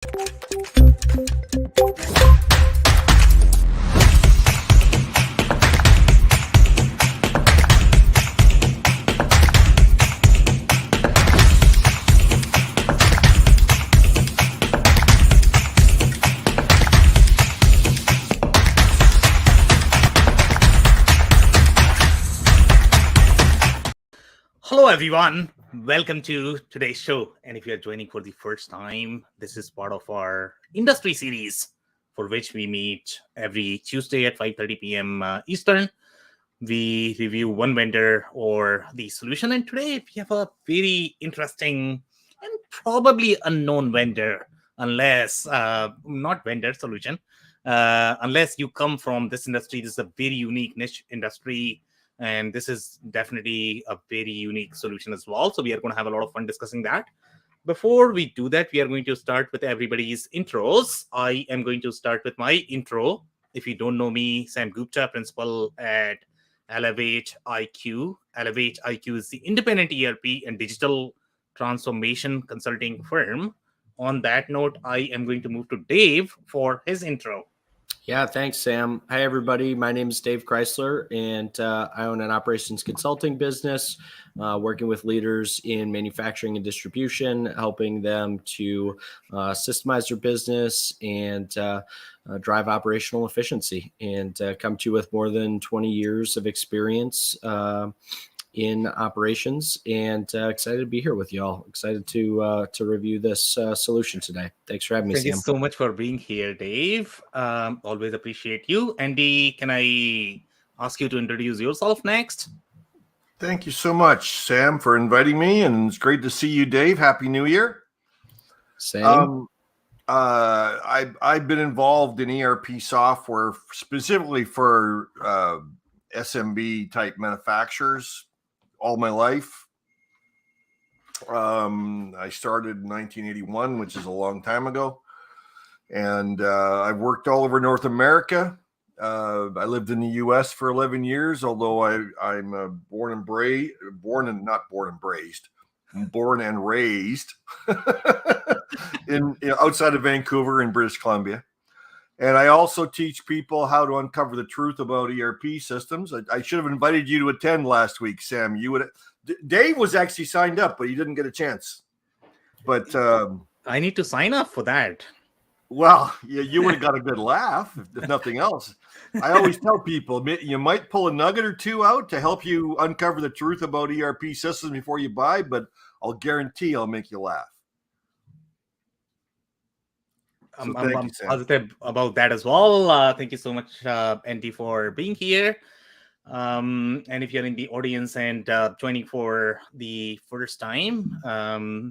Hello, everyone. Welcome to today's show. And if you're joining for the first time, this is part of our industry series for which we meet every Tuesday at 5:30 p.m. Eastern. We review one vendor or the solution. And today we have a very interesting and probably unknown vendor, unless not vendor solution, unless you come from this industry. This is a very unique niche industry. And this is definitely a very unique solution as well. So we are going to have a lot of fun discussing that. Before we do that, we are going to start with everybody's intros. I am going to start with my intro. If you don't know me, Sam Gupta, principal at Elevate IQ. Elevate IQ is the independent ERP and digital transformation consulting firm. On that note, I am going to move to Dave for his intro. Yeah, thanks, Sam. Hi, everybody. My name is Dave Crysler, and I own an operations consulting business, working with leaders in manufacturing and distribution, helping them to systemize their business and drive operational efficiency, and come to you with more than 20 years of experience in operations, and excited to be here with y'all. Excited to review this solution today. Thanks for having me, Thank Sam. you so much for being here, Dave. Always appreciate you. Andy, can I ask you to introduce yourself next? Thank you so much, Sam, for inviting me, and it's great to see you, Dave. Happy New Year. Same. I've been involved in ERP software specifically for SMB type manufacturers all my life. I started in 1981, which is a long time ago, and I've worked all over North America. I lived in the U.S. for 11 years, although I'm born and raised in outside of Vancouver in British Columbia. And I also teach people how to uncover the truth about ERP systems. I should have invited you to attend last week, Sam. You would. Dave was actually signed up, but he didn't get a chance. But I need to sign up for that. Well, yeah, you would have got a good laugh, if nothing else. I always tell people you might pull a nugget or two out to help you uncover the truth about ERP systems before you buy, but I'll guarantee I'll make you laugh. I'm positive about that as well. Thank you so much, Andy, for being here. And if you're in the audience and joining for the first time,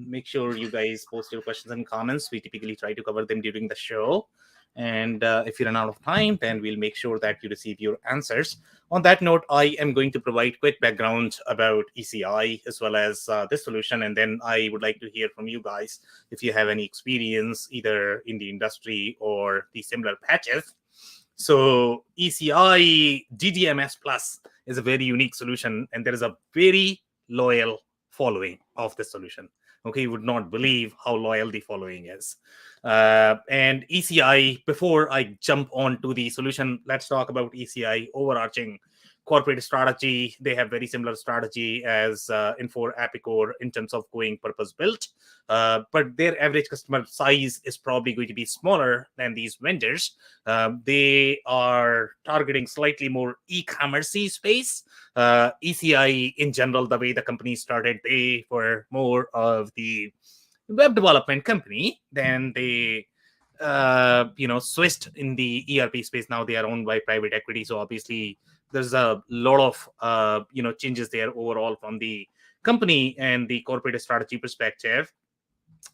make sure you guys post your questions and comments. We typically try to cover them during the show. And if you run out of time, then we'll make sure that you receive your answers. On that note, I am going to provide quick background about ECi as well as this solution. And then I would like to hear from you guys if you have any experience either in the industry or the similar patches. So ECi DDMSPLUS is a very unique solution, and there is a very loyal following of this solution. Okay, you would not believe how loyal the following is. And ECi, before I jump on to the solution, let's talk about ECi overarching corporate strategy. They have very similar strategy as Infor Epicor in terms of going purpose built, but their average customer size is probably going to be smaller than these vendors. They are targeting slightly more e-commerce space. ECi in general, the way the company started, they were more of the web development company. Then they switched in the ERP space. Now they are owned by private equity, so obviously there's a lot of changes there overall from the company and the corporate strategy perspective.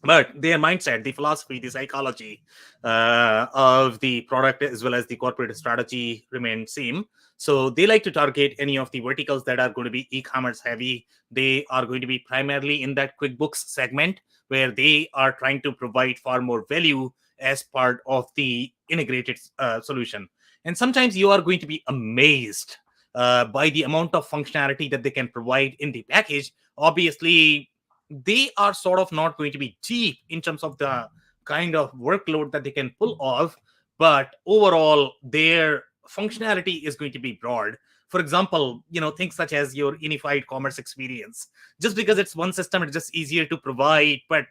But their mindset, the philosophy, the psychology of the product as well as the corporate strategy remain same. So they like to target any of the verticals that are going to be e-commerce heavy. They are going to be primarily in that QuickBooks segment where they are trying to provide far more value as part of the integrated solution. And sometimes you are going to be amazed by the amount of functionality that they can provide in the package. Obviously, they are sort of not going to be deep in terms of the kind of workload that they can pull off, but overall their functionality is going to be broad. For example, things such as your unified commerce experience. Just because it's one system, it's just easier to provide, but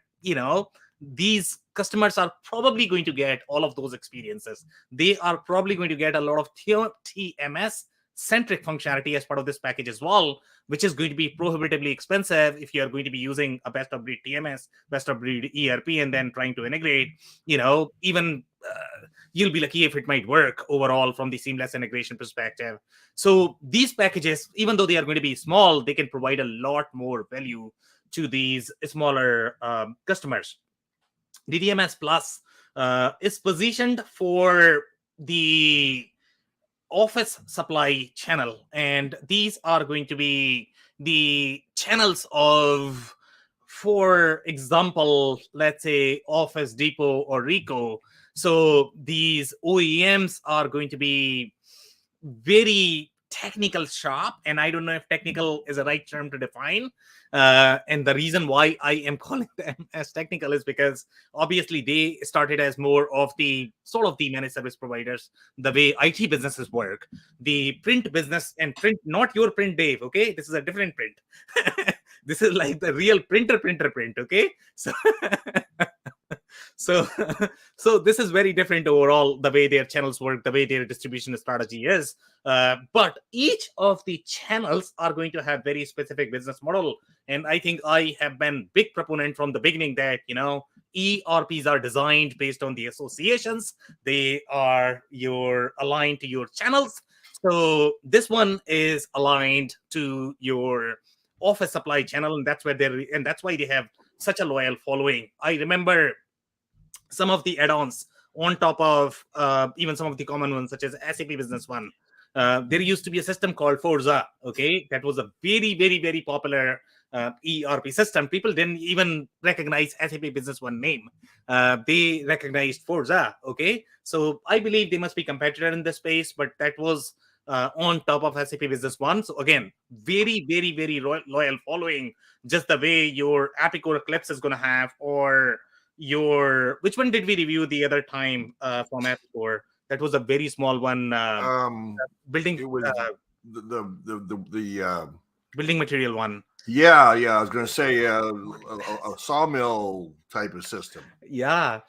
these customers are probably going to get all of those experiences. They are probably going to get a lot of TMS centric functionality as part of this package as well, which is going to be prohibitively expensive if you are going to be using a best of breed TMS, best of breed ERP, and then trying to integrate. Even you'll be lucky if it might work overall from the seamless integration perspective. So these packages, even though they are going to be small, they can provide a lot more value to these smaller customers. DDMS Plus is positioned for the office supply channel, and these are going to be the channels of, for example, let's say Office Depot or Rico. So these OEMs are going to be very technical shop, and I don't know if technical is the right term to define. And the reason why I am calling them as technical is because obviously they started as more of the sort of the managed service providers, the way IT businesses work. The print business, and print, not your print, Dave, okay? This is a different print. This is like the real printer print, okay? So this is very different overall, the way their channels work, the way their distribution strategy is. But each of the channels are going to have very specific business model. And I think I have been big proponent from the beginning that, ERPs are designed based on the associations. They are aligned to your channels. So this one is aligned to your office supply channel, and that's why they have such a loyal following. I remember some of the add-ons on top of even some of the common ones, such as SAP Business One. There used to be a system called Forza, okay? That was a very, very, very popular ERP system. People didn't even recognize SAP Business One name. They recognized Forza, okay? So I believe they must be competitor in this space, but that was on top of SAP Business One. So again, very, very, very loyal following, just the way your Epicor Eclipse is going to have, or which one did we review the other time from Epicor? That was a very small one. Building. It was the building material one. Yeah. I was going to say a sawmill type of system. Yeah.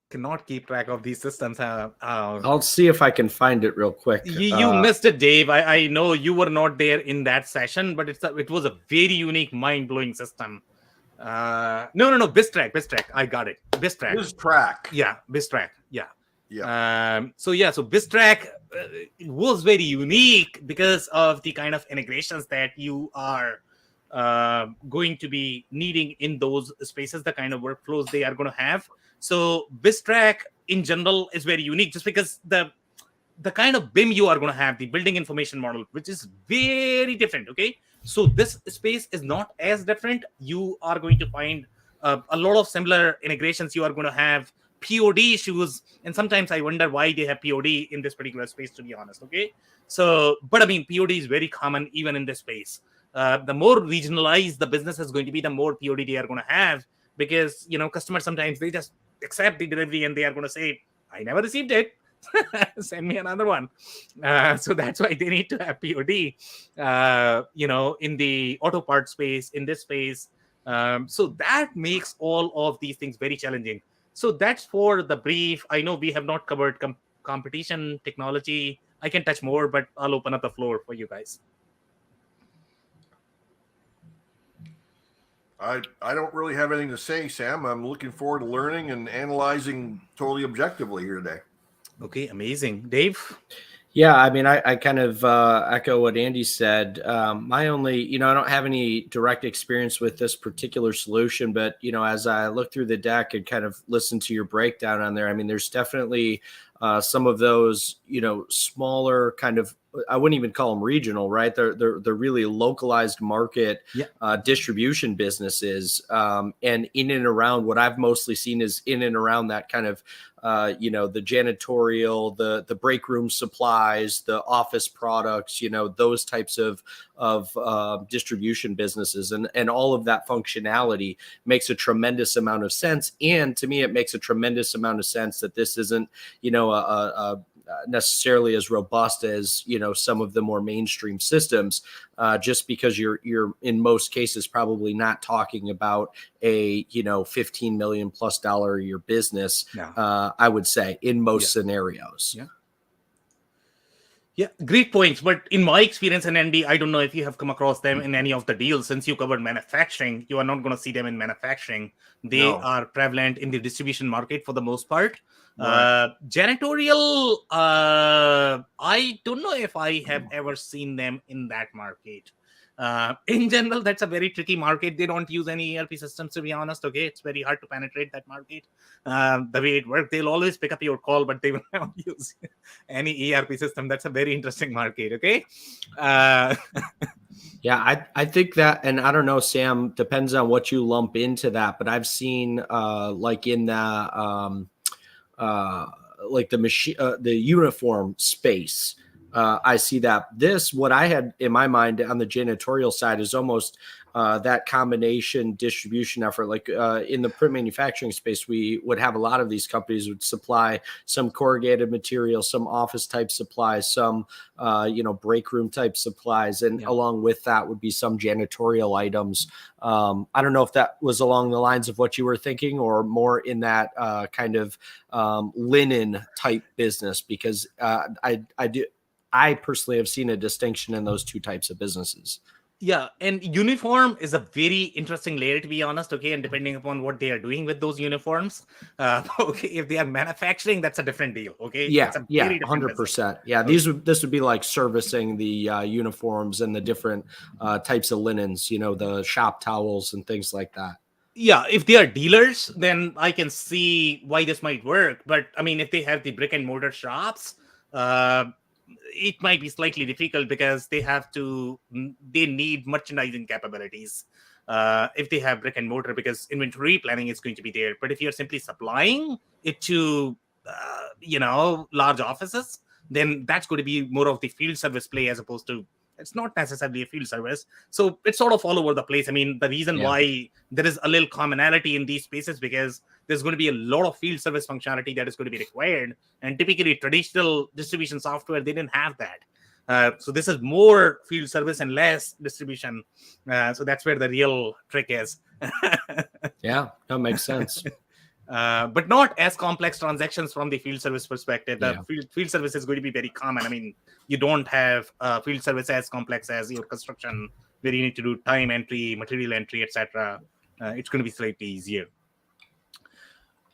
Cannot keep track of these systems. I'll see if I can find it real quick. You missed it, Dave. I know you were not there in that session, but it was a very unique, mind-blowing system. No, BizTrack. I got it. BizTrack. Yeah, BizTrack. Yeah. So BizTrack was very unique because of the kind of integrations that you are going to be needing in those spaces, the kind of workflows they are going to have. So BizTrack in general is very unique just because the kind of BIM you are going to have, the building information model, which is very different, okay? So this space is not as different. You are going to find a lot of similar integrations. You are going to have POD issues, and sometimes I wonder why they have POD in this particular space, to be honest, okay? So, but I mean, POD is very common even in this space. The more regionalized the business is going to be, the more POD they are going to have, because, customers sometimes, they just accept the delivery and they are going to say, I never received it. Send me another one. So that's why they need to have POD, in the auto part space, in this space. So that makes all of these things very challenging. So that's for the brief. I know we have not covered competition, technology. I can touch more, but I'll open up the floor for you guys. I don't really have anything to say, Sam. I'm looking forward to learning and analyzing totally objectively here today. Okay, amazing. Dave? Yeah, I mean, I kind of echo what Andy said. My only, I don't have any direct experience with this particular solution, but, as I look through the deck and kind of listen to your breakdown on there, I mean, there's definitely some of those, smaller kind of, I wouldn't even call them regional, right? They're really localized market distribution businesses. And in and around, what I've mostly seen is in and around that kind of, the janitorial, the break room supplies, the office products, those types of distribution businesses, and all of that functionality makes a tremendous amount of sense. And to me, it makes a tremendous amount of sense that this isn't, necessarily as robust as some of the more mainstream systems, just because you're in most cases probably not talking about a $15 million plus a year business. I would say in most scenarios. Yeah, great points. But in my experience in ND, I don't know if you have come across them in any of the deals. Since you covered manufacturing, you are not going to see them in manufacturing. They are prevalent in the distribution market for the most part. Right. Janitorial, I don't know if I have ever seen them in that market. In general, that's a very tricky market. They don't use any ERP systems, to be honest. Okay, it's very hard to penetrate that market. The way it works, they'll always pick up your call, but they will not use any ERP system. That's a very interesting market. Okay. Yeah, I think that, and I don't know, Sam, depends on what you lump into that, but I've seen like in the like the machine, the uniform space. I see that what I had in my mind on the janitorial side is almost that combination distribution effort. Like in the print manufacturing space, we would have a lot of these companies would supply some corrugated material, some office type supplies, some break room type supplies, and along with that would be some janitorial items. I don't know if that was along the lines of what you were thinking, or more in that kind of linen type business, because I personally have seen a distinction in those two types of businesses. Yeah, and uniform is a very interesting layer, to be honest. Okay, and depending upon what they are doing with those uniforms, okay, if they are manufacturing, that's a different deal. Okay, yeah, 100%. Yeah, this would be like servicing the uniforms and the different types of linens, the shop towels and things like that. Yeah, if they are dealers, then I can see why this might work. But I mean, if they have the brick and mortar shops, it might be slightly difficult because they need merchandising capabilities if they have brick and mortar, because inventory planning is going to be there. But if you're simply supplying it to large offices, then that's going to be more of the field service play, as opposed to, it's not necessarily a field service. So it's sort of all over the place. I mean, the reason why there is a little commonality in these spaces, because there's going to be a lot of field service functionality that is going to be required. And typically traditional distribution software, they didn't have that. So this is more field service and less distribution. So that's where the real trick is. Yeah, that makes sense. But not as complex transactions from the field service perspective. The field service is going to be very common. I mean, you don't have field service as complex as your construction, where you need to do time entry, material entry, etc. It's going to be slightly easier.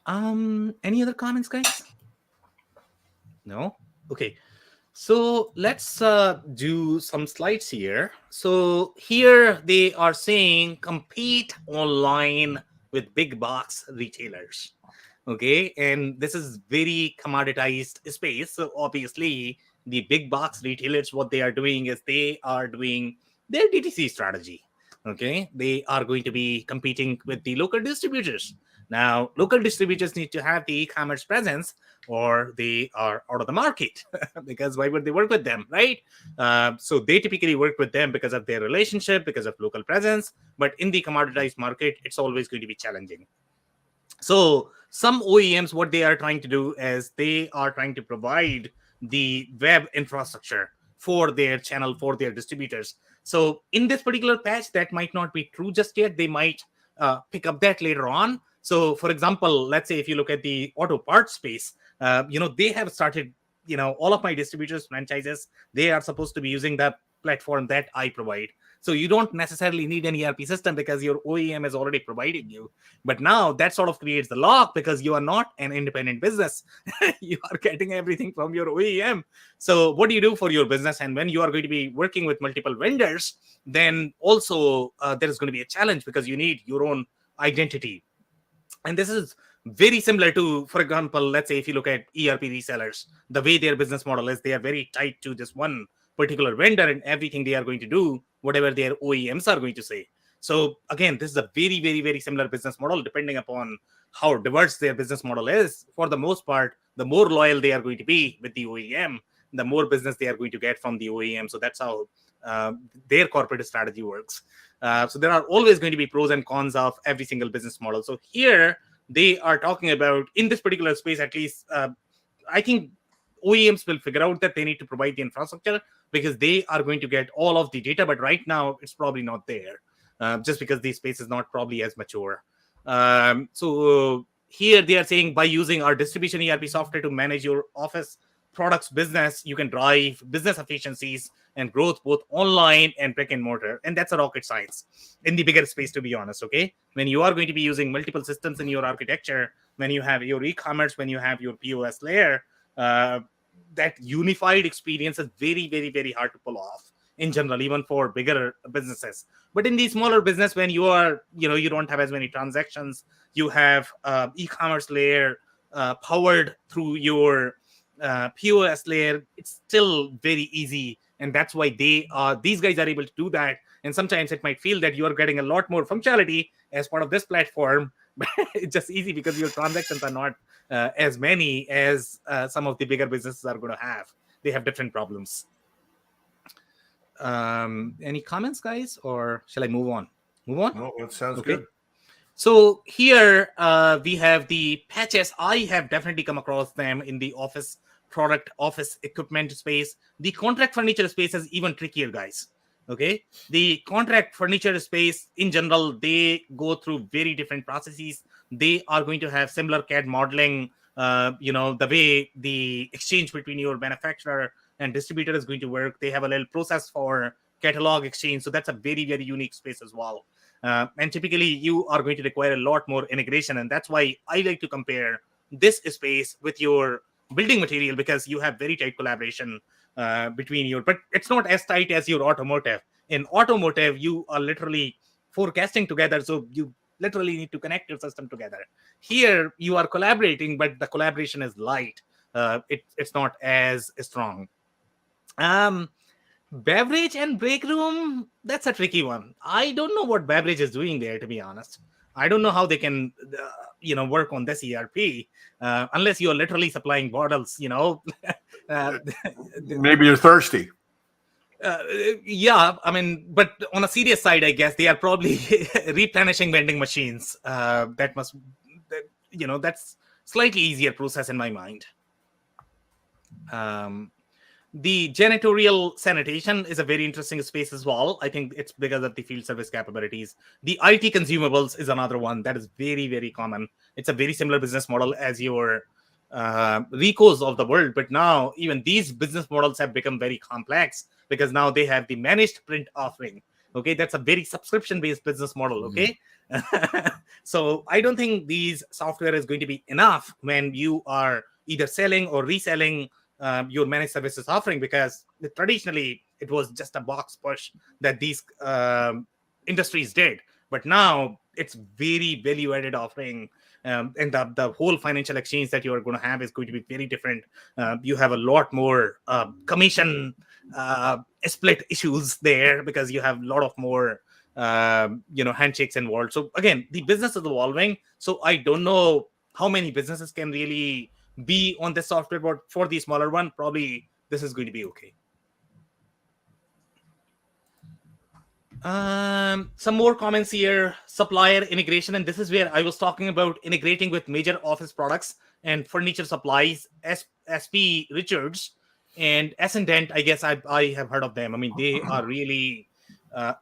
Any other comments, guys? No? Okay. So let's do some slides here. So here they are saying compete online with big box retailers. Okay, and this is very commoditized space. So obviously the big box retailers, what they are doing is they are doing their DTC strategy. Okay, they are going to be competing with the local distributors. Now, local distributors need to have the e-commerce presence, or they are out of the market because why would they work with them, right? So they typically work with them because of their relationship, because of local presence. But in the commoditized market, it's always going to be challenging. So some OEMs, what they are trying to do is they are trying to provide the web infrastructure for their channel, for their distributors. So in this particular patch, that might not be true just yet. They might pick up that later on. So, for example, let's say if you look at the auto parts space, they have started, all of my distributors, franchises, they are supposed to be using the platform that I provide. So you don't necessarily need an ERP system because your OEM is already providing you. But now that sort of creates the lock, because you are not an independent business. You are getting everything from your OEM. So what do you do for your business? And when you are going to be working with multiple vendors, then also there is going to be a challenge, because you need your own identity. And this is very similar to, for example, let's say if you look at ERP resellers, the way their business model is, they are very tied to just one particular vendor, and everything they are going to do, whatever their OEMs are going to say. So again, this is a very, very, very similar business model, depending upon how diverse their business model is. For the most part, the more loyal they are going to be with the OEM, the more business they are going to get from the OEM. So that's how their corporate strategy works. So there are always going to be pros and cons of every single business model. So here they are talking about, in this particular space, at least, I think OEMs will figure out that they need to provide the infrastructure because they are going to get all of the data. But right now, it's probably not there, just because the space is not probably as mature. So here they are saying, by using our distribution ERP software to manage your office products business, you can drive business efficiencies and growth both online and brick and mortar. And that's a rocket science in the bigger space, to be honest. Okay, when you are going to be using multiple systems in your architecture, when you have your e-commerce, when you have your POS layer, that unified experience is very, very, very hard to pull off in general, even for bigger businesses. But in the smaller business, when you are, you don't have as many transactions, you have e-commerce layer powered through your POS layer, it's still very easy. And that's why these guys are able to do that. And sometimes it might feel that you are getting a lot more functionality as part of this platform, but it's just easy because your transactions are not as many as some of the bigger businesses are going to have. They have different problems. Any comments, guys, or shall I move on? No, that sounds good. So here we have the patches. I have definitely come across them in the office product, office equipment space. The contract furniture space is even trickier, guys. Okay, the contract furniture space in general, they go through very different processes. They are going to have similar CAD modeling. The way the exchange between your manufacturer and distributor is going to work. They have a little process for catalog exchange. So that's a very, very unique space as well. And typically you are going to require a lot more integration. And that's why I like to compare this space with your building material, because you have very tight collaboration between but it's not as tight as your automotive. In automotive, you are literally forecasting together. So you literally need to connect your system together. Here you are collaborating, but the collaboration is light. It's not as strong. Beverage and break room, that's a tricky one. I don't know what beverage is doing there, to be honest. I don't know how they can work on this ERP unless you're literally supplying bottles. Maybe you're thirsty. Yeah, I mean, but on a serious side, I guess they are probably replenishing vending machines. That's slightly easier process in my mind. The janitorial sanitation is a very interesting space as well. I think it's because of the field service capabilities. The IT consumables is another one that is very, very common. It's a very similar business model as your Ricos of the world. But now even these business models have become very complex because now they have the managed print offering. Okay, that's a very subscription-based business model. Okay, so I don't think these software is going to be enough when you are either selling or reselling your managed services offering, because traditionally it was just a box push that these industries did. But now it's very value-added offering, and the whole financial exchange that you are going to have is going to be very different. You have a lot more commission split issues there because you have a lot of more handshakes involved. So again, the business is evolving. So I don't know how many businesses can really be on the software, but for the smaller one, probably this is going to be okay. Some more comments here. Supplier integration, and this is where I was talking about integrating with major office products and furniture supplies. SP Richards and Ascendant, I guess I have heard of them. I mean, they are really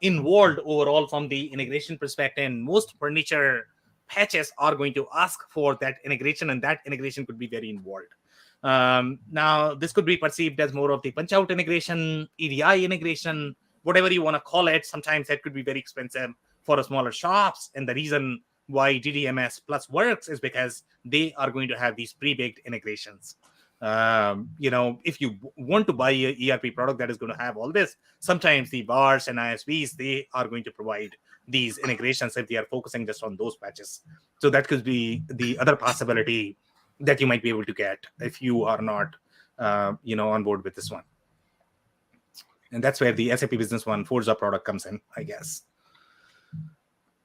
involved overall from the integration perspective, and most furniture patches are going to ask for that integration, and that integration could be very involved. Now, this could be perceived as more of the punch-out integration, EDI integration, whatever you want to call it. Sometimes that could be very expensive for smaller shops, and the reason why DDMSPLUS works is because they are going to have these pre-baked integrations. If you want to buy an ERP product that is going to have all this, sometimes the VARs and ISVs, they are going to provide these integrations if they are focusing just on those patches. So that could be the other possibility that you might be able to get if you are not on board with this one. And that's where the SAP Business One Forza product comes in, I guess.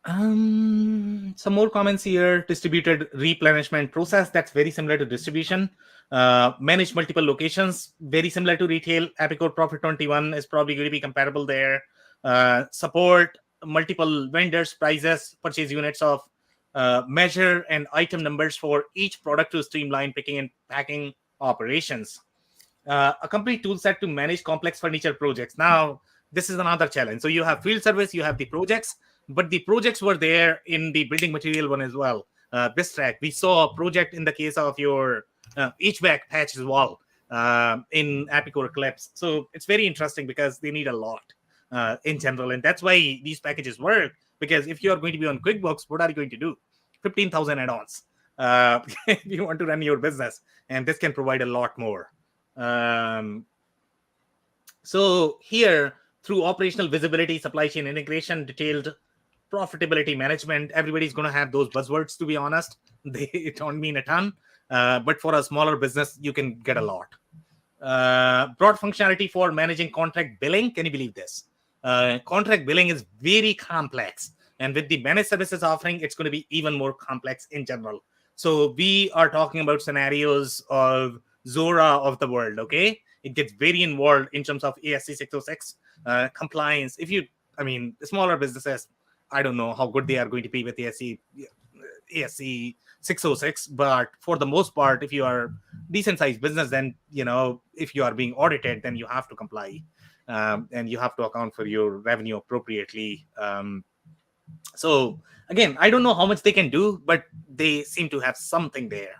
Some more comments here. Distributed replenishment process, that's very similar to distribution. Manage multiple locations, very similar to retail. Epicor Profit 21 is probably going to be comparable there. Support multiple vendors, prices, purchase units of measure and item numbers for each product to streamline picking and packing operations. A complete tool set to manage complex furniture projects. Now, this is another challenge. So you have field service, you have the projects, but the projects were there in the building material one as well. BizTrack, we saw a project in the case of your HVAC patch as well in Epicor Eclipse. So it's very interesting because they need a lot in general. And that's why these packages work, because if you're going to be on QuickBooks, what are you going to do? 15,000 add-ons if you want to run your business. And this can provide a lot more. So here, through operational visibility, supply chain integration, detailed profitability management, everybody's going to have those buzzwords, to be honest. They don't mean a ton. But for a smaller business, you can get a lot. Broad functionality for managing contract billing. Can you believe this? Contract billing is very complex. And with the managed services offering, it's going to be even more complex in general. So we are talking about scenarios of Zora of the world, okay? It gets very involved in terms of ASC 606 compliance. Smaller businesses, I don't know how good they are going to be with ASC 606, but for the most part, if you are decent sized business, then, if you are being audited, then you have to comply and you have to account for your revenue appropriately. So again, I don't know how much they can do, but they seem to have something there.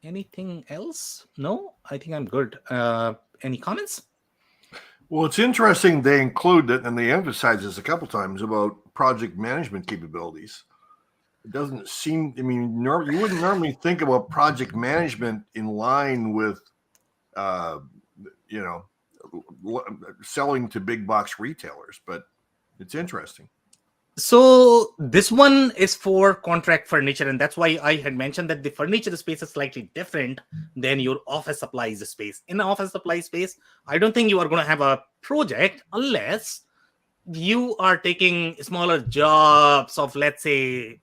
Anything else? No, I think I'm good. Any comments? Well, it's interesting they include it, and they emphasize this a couple times about project management capabilities. It doesn't seem, you wouldn't normally think about project management in line with, selling to big box retailers, but it's interesting. So this one is for contract furniture, and that's why I had mentioned that the furniture space is slightly different than your office supplies space. In the office supply space, I don't think you are going to have a project unless you are taking smaller jobs of, let's say,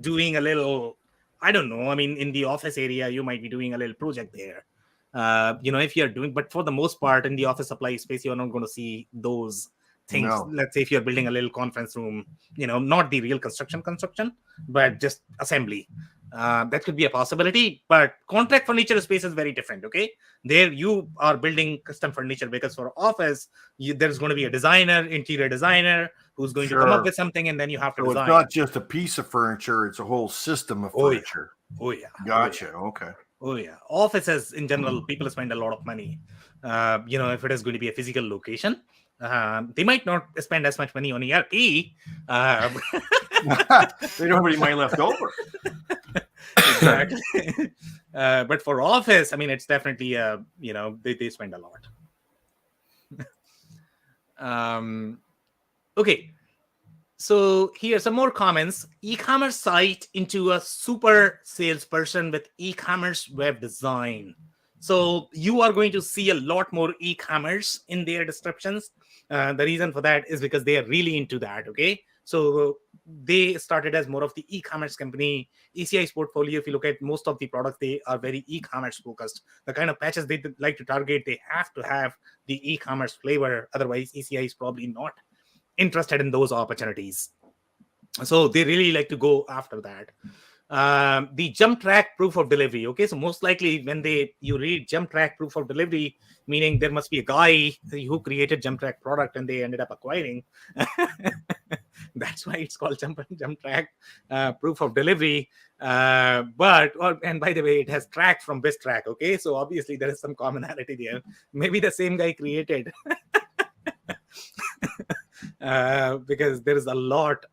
doing a little, I don't know. In the office area, you might be doing a little project there. If you're doing, but for the most part, in the office supply space, you're not going to see those things. No. Let's say if you're building a little conference room, not the real construction, but just assembly. That could be a possibility. But contract furniture space is very different. Okay, there you are building custom furniture, because for office, there's going to be a designer, interior designer, who's going to come up with something, and then you have to design. It's not just a piece of furniture; it's a whole system of furniture. Oh yeah. Gotcha. Okay. Oh yeah. Offices in general, people spend a lot of money. If it is going to be a physical location, they might not spend as much money on ERP. They don't have any money left over. Exactly. But for office, it's definitely, they spend a lot. Okay. So here are some more comments. E-commerce site into a super salesperson with e-commerce web design. So you are going to see a lot more e-commerce in their descriptions. The reason for that is because they are really into that. Okay. So they started as more of the e-commerce company. ECi's portfolio, if you look at most of the products, they are very e-commerce focused. The kind of patches they like to target, they have to have the e-commerce flavor. Otherwise, ECi is probably not interested in those opportunities. So they really like to go after that. The jump track proof of delivery. Okay, so most likely when you read jump track proof of delivery, meaning there must be a guy who created jump track product and they ended up acquiring. That's why it's called jump track proof of delivery. And by the way, it has track from BizTrack. Okay, so obviously there is some commonality there. Maybe the same guy created. Because there is a lot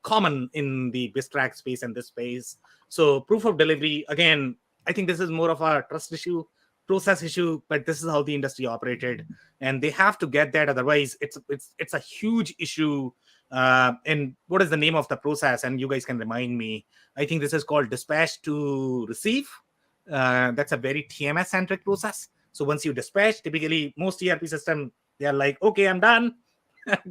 common in the BizTrack space and this space. So proof of delivery, again, I think this is more of a trust issue process issue, but this is how the industry operated, and they have to get that. Otherwise, it's a huge issue. And what is the name of the process? And you guys can remind me. I think this is called dispatch to receive. That's a very TMS centric process. So once you dispatch, typically most ERP system, they are like, okay, I'm done.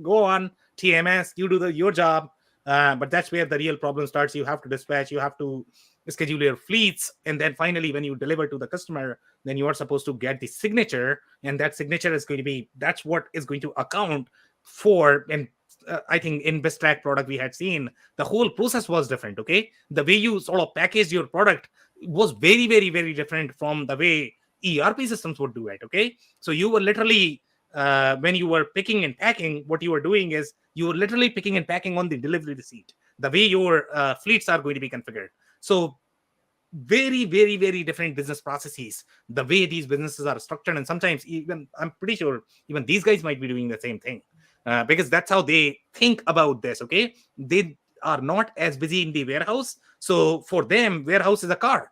Go on TMS, you do your job. But that's where the real problem starts. You have to dispatch, you have to schedule your fleets, and then finally when you deliver to the customer, then you are supposed to get the signature, and that signature is going to be, that's what is going to account for. And I think in Best Track product we had seen the whole process was different. Okay, the way you sort of package your product was very, very, very different from the way ERP systems would do it. Okay, so you were literally when you were picking and packing, what you were doing is you were literally picking and packing on the delivery receipt, the way your fleets are going to be configured. So very, very, very different business processes, the way these businesses are structured. And sometimes even, I'm pretty sure even these guys might be doing the same thing because that's how they think about this. Okay, they are not as busy in the warehouse. So for them, warehouse is a car.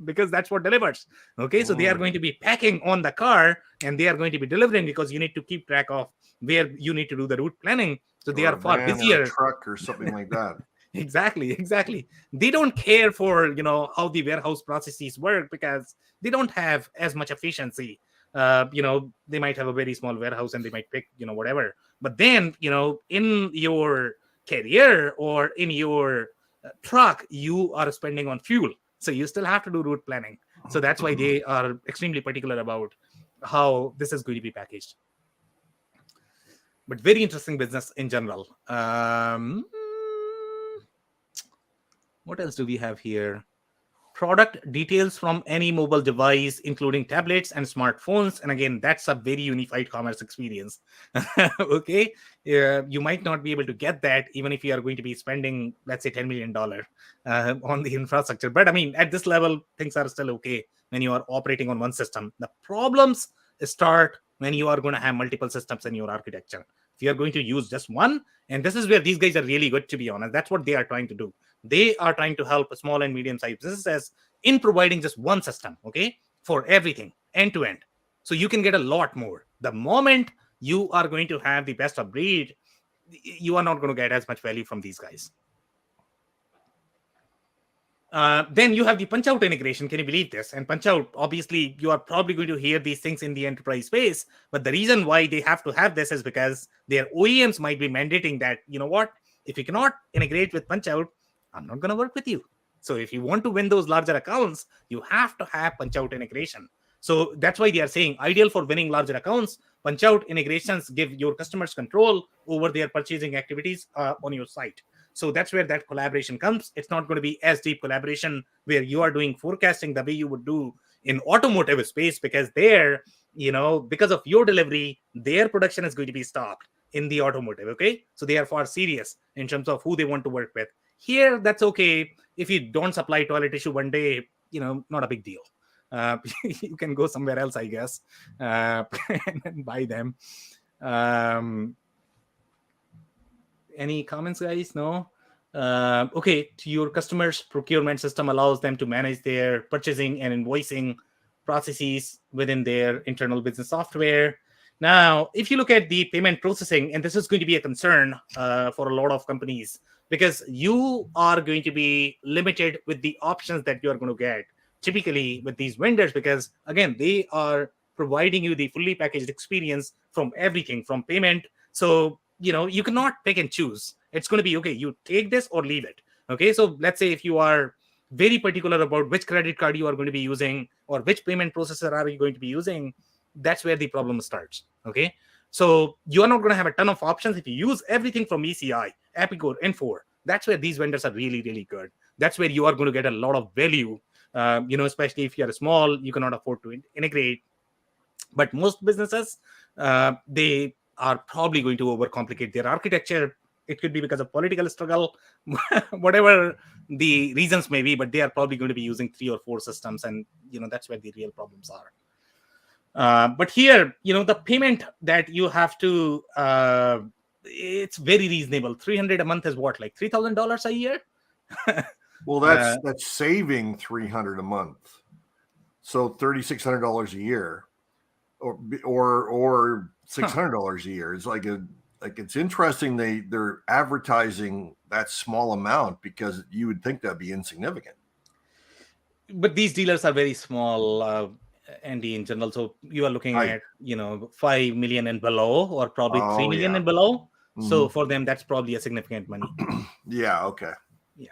Because that's what delivers. Okay, so they are going to be packing on the car and they are going to be delivering, because you need to keep track of where you need to do the route planning. So they are far busier. Or a truck or something like that. Exactly. They don't care for how the warehouse processes work, because they don't have as much efficiency. They might have a very small warehouse and they might pick whatever. But then in your carrier or in your truck, you are spending on fuel. So you still have to do route planning. So that's why they are extremely particular about how this is going to be packaged. But very interesting business in general. What else do we have here? Product details from any mobile device, including tablets and smartphones. And again, that's a very unified commerce experience. Okay. You might not be able to get that even if you are going to be spending, let's say, $10 million on the infrastructure. But I mean, at this level, things are still okay when you are operating on one system. The problems start when you are going to have multiple systems in your architecture. If you are going to use just one, and this is where these guys are really good, to be honest. That's what they are trying to do. They are trying to help small and medium-sized businesses in providing just one system, okay, for everything, end to end. So you can get a lot more. The moment you are going to have the best of breed, you are not going to get as much value from these guys. Then you have the punch-out integration. Can you believe this? And punch-out, obviously, you are probably going to hear these things in the enterprise space. But the reason why they have to have this is because their OEMs might be mandating that, if you cannot integrate with punch-out, I'm not going to work with you. So if you want to win those larger accounts, you have to have punch-out integration. So that's why they are saying ideal for winning larger accounts. Punch-out integrations give your customers control over their purchasing activities on your site. So that's where that collaboration comes. It's not going to be as deep collaboration where you are doing forecasting the way you would do in automotive space, because there, because of your delivery, their production is going to be stopped in the automotive. Okay. So they are far serious in terms of who they want to work with. Here, that's okay. If you don't supply toilet tissue one day, not a big deal. You can go somewhere else, I guess, and buy them. Any comments, guys? No? Okay. To your customers' procurement system allows them to manage their purchasing and invoicing processes within their internal business software. Now, if you look at the payment processing, and this is going to be a concern for a lot of companies, because you are going to be limited with the options that you are going to get typically with these vendors, because again, they are providing you the fully packaged experience from everything from payment. So, you cannot pick and choose. It's going to be, okay, you take this or leave it. Okay. So let's say if you are very particular about which credit card you are going to be using or which payment processor are you going to be using, that's where the problem starts. Okay. So you are not going to have a ton of options if you use everything from ECi, Epicor, Infor. That's where these vendors are really, really good. That's where you are going to get a lot of value, especially if you are small, you cannot afford to integrate. But most businesses, they are probably going to overcomplicate their architecture. It could be because of political struggle, whatever the reasons may be, but they are probably going to be using 3 or 4 systems. And, that's where the real problems are. But here, the payment that you have to, it's very reasonable. $300 a month is what, like $3,000 a year? Well, that's saving $300 a month. So $3,600 a year, or $600 a year. It's like it's interesting they're advertising that small amount, because you would think that'd be insignificant. But these dealers are very small, Andy, in general. So you are looking at 5 million and below, or probably 3 million and below. Mm-hmm. So for them, that's probably a significant money. Yeah. Okay. Yeah.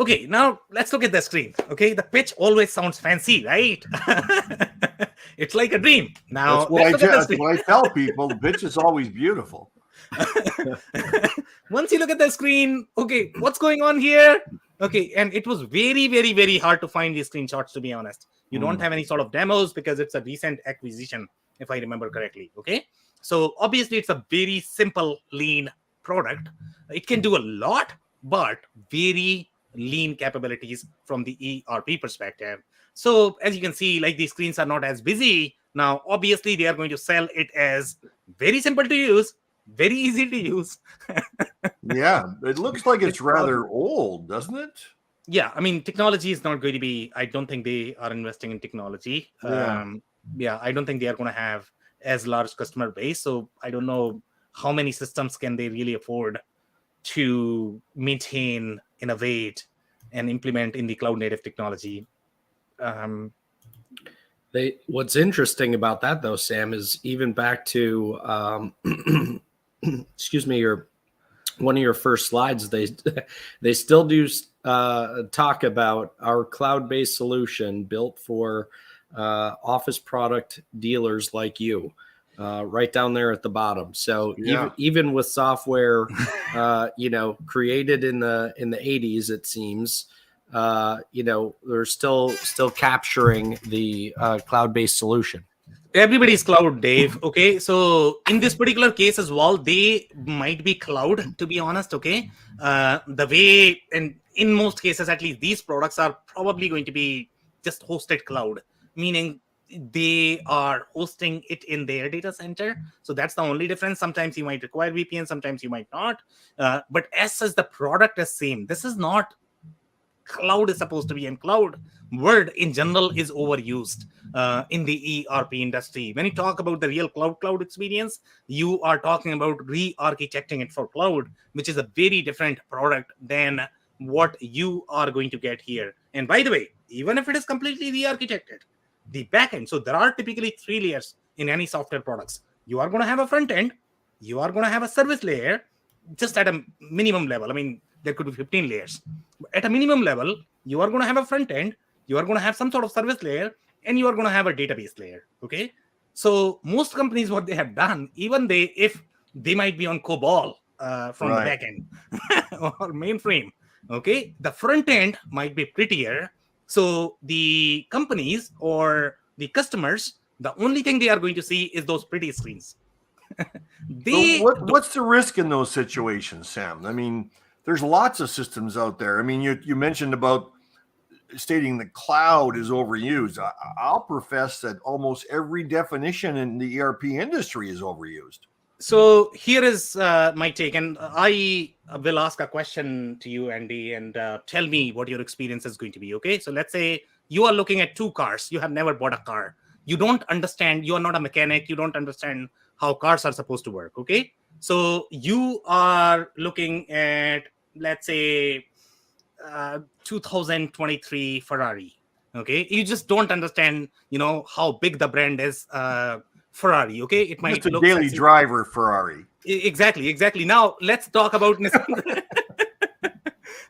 Okay, now let's look at the screen. Okay, the pitch always sounds fancy, right? It's like a dream. Now, that's what I tell people. The pitch is always beautiful. Once you look at the screen, okay, what's going on here? Okay, and it was very, very, very hard to find these screenshots, to be honest. You don't have any sort of demos because it's a recent acquisition, if I remember correctly. Okay, so obviously it's a very simple, lean product. It can do a lot, but very lean capabilities from the ERP perspective. So as you can see, like, these screens are not as busy. Now, obviously, they are going to sell it as very simple to use, very easy to use. Yeah, it looks like it's rather old, doesn't it? Yeah, I mean, technology is not going to be, I don't think they are investing in technology. Yeah, I don't think they are going to have as large customer base. So I don't know how many systems can they really afford to maintain, innovate, and implement in the cloud native technology. What's interesting about that, though, Sam, is even back to excuse me, one of your first slides, they still do talk about our cloud-based solution built for office product dealers like you, right down there at the bottom. So even with software, created in the 80s, it seems, they're still capturing the cloud-based solution. Everybody's cloud, Dave. Okay, so in this particular case as well, they might be cloud, to be honest. Okay, the way, and in most cases, at least, these products are probably going to be just hosted cloud, meaning they are hosting it in their data center. So that's the only difference. Sometimes you might require VPN, sometimes you might not. But as the product is same. This is not cloud is supposed to be, and cloud word in general is overused in the ERP industry. When you talk about the real cloud experience, you are talking about re-architecting it for cloud, which is a very different product than what you are going to get here. And by the way, even if it is completely re-architected, the backend, so there are typically 3 layers in any software products. You are going to have a front end, you are going to have a service layer, just at a minimum level. I mean, there could be 15 layers. At a minimum level, you are going to have a front end, you are going to have some sort of service layer, and you are going to have a database layer. Okay. So most companies, what they have done, even if they might be on COBOL from the back end or mainframe, okay, the front end might be prettier. So the companies or the customers, the only thing they are going to see is those pretty screens. What's the risk in those situations, Sam? I mean, there's lots of systems out there. I mean, you mentioned about stating the cloud is overused. I'll profess that almost every definition in the ERP industry is overused. So here is my take, and I will ask a question to you, Andy, and tell me what your experience is going to be. Okay, so let's say you are looking at 2 cars. You have never bought a car. You don't understand. You are not a mechanic. You don't understand how cars are supposed to work. Okay, so you are looking at, let's say, 2023 Ferrari. Okay, you just don't understand, how big the brand is. Ferrari, okay, it might look a daily sexy. Driver Ferrari. Exactly. Now let's talk about Nissan.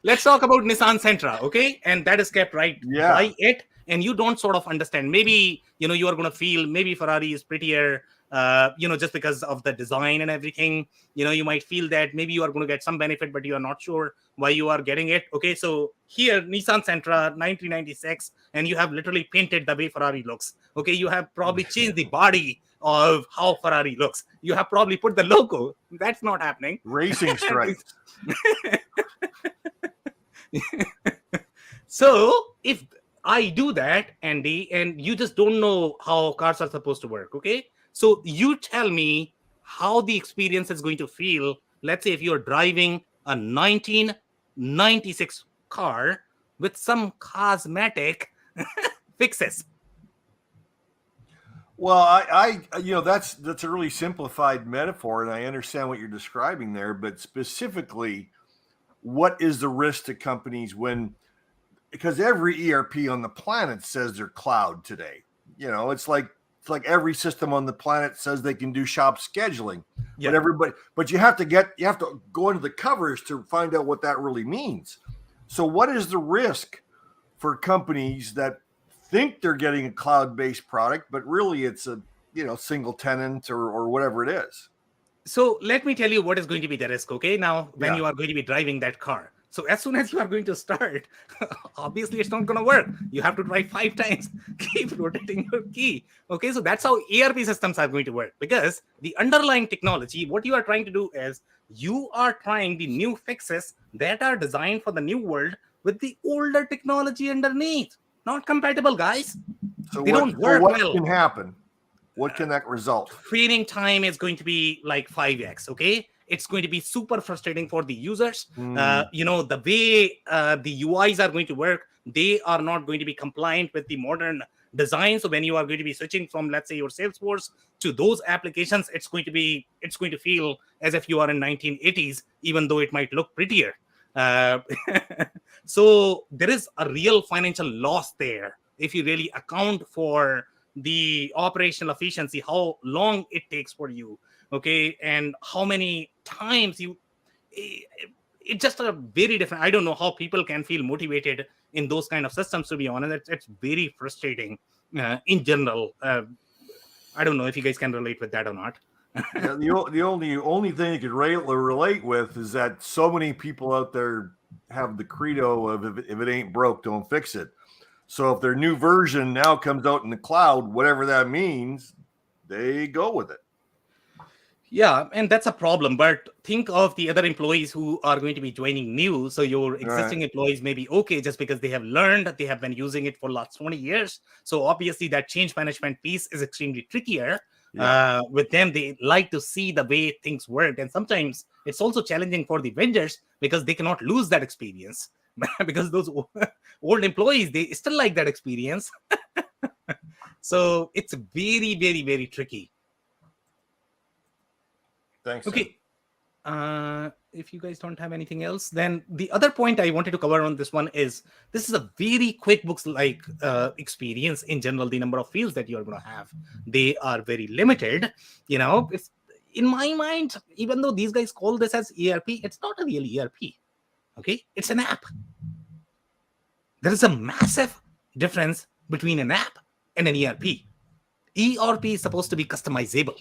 Let's talk about Nissan Sentra, okay, and that is kept right by it, and you don't sort of understand. Maybe you are going to feel maybe Ferrari is prettier. Just because of the design and everything, you might feel that maybe you are going to get some benefit, but you are not sure why you are getting it. Okay, so here, Nissan Sentra 1996, and you have literally painted the way Ferrari looks. Okay, you have probably changed the body of how Ferrari looks. You have probably put the logo. That's not happening. Racing stripes. So if I do that, Andy, and you just don't know how cars are supposed to work, okay? So you tell me how the experience is going to feel. Let's say if you're driving a 1996 car with some cosmetic fixes. Well, I that's a really simplified metaphor, and I understand what you're describing there. But specifically, what is the risk to companies because every ERP on the planet says they're cloud today. It's like every system on the planet says they can do shop scheduling. Yeah. But you have to go into the covers to find out what that really means. So what is the risk for companies that think they're getting a cloud-based product, but really it's a single tenant or whatever it is? So let me tell you what is going to be the risk. Okay, now when you are going to be driving that car, so as soon as you are going to start, obviously it's not going to work. You have to try 5 times, keep rotating your key. Okay, so that's how ERP systems are going to work, because the underlying technology, what you are trying to do is you are trying the new fixes that are designed for the new world with the older technology underneath. Not compatible, guys. So what can happen? What can that result? Training time is going to be like 5x. Okay, it's going to be super frustrating for the users. The way the UIs are going to work, they are not going to be compliant with the modern design. So when you are going to be switching from, let's say, your Salesforce to those applications, it's going to feel as if you are in 1980s, even though it might look prettier. So there is a real financial loss there if you really account for the operational efficiency, how long it takes for you, okay, and how many times it's just a very different. I don't know how people can feel motivated in those kind of systems, to be honest. It's very frustrating in general. I don't know if you guys can relate with that or not. Yeah, the only thing you could relate with is that so many people out there have the credo of if it ain't broke, don't fix it. So if their new version now comes out in the cloud, whatever that means, they go with it. Yeah, and that's a problem. But think of the other employees who are going to be joining new. So your existing employees may be okay just because they have learned that they have been using it for the last 20 years. So obviously that change management piece is extremely trickier. Yeah. With them, they like to see the way things work. And sometimes it's also challenging for the vendors because they cannot lose that experience. Because those old employees, they still like that experience. So it's very, very, very tricky. Thanks. Okay. If you guys don't have anything else, then the other point I wanted to cover on this one is this is a very QuickBooks-like experience in general. The number of fields that you are going to have, they are very limited. It's, in my mind, even though these guys call this as ERP, it's not a real ERP. Okay, it's an app. There is a massive difference between an app and an ERP. ERP is supposed to be customizable.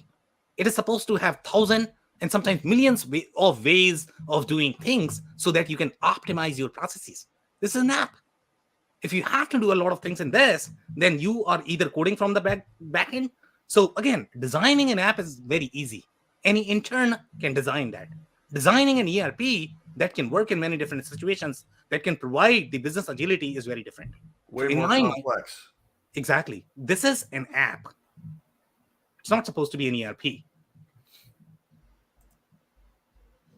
It is supposed to have thousands and sometimes millions of ways of doing things so that you can optimize your processes. This is an app. If you have to do a lot of things in this, then you are either coding from the back end. So again, designing an app is very easy. Any intern can design that. Designing an ERP that can work in many different situations, that can provide the business agility, is very different. Way more complex. Exactly. This is an app. It's not supposed to be an ERP.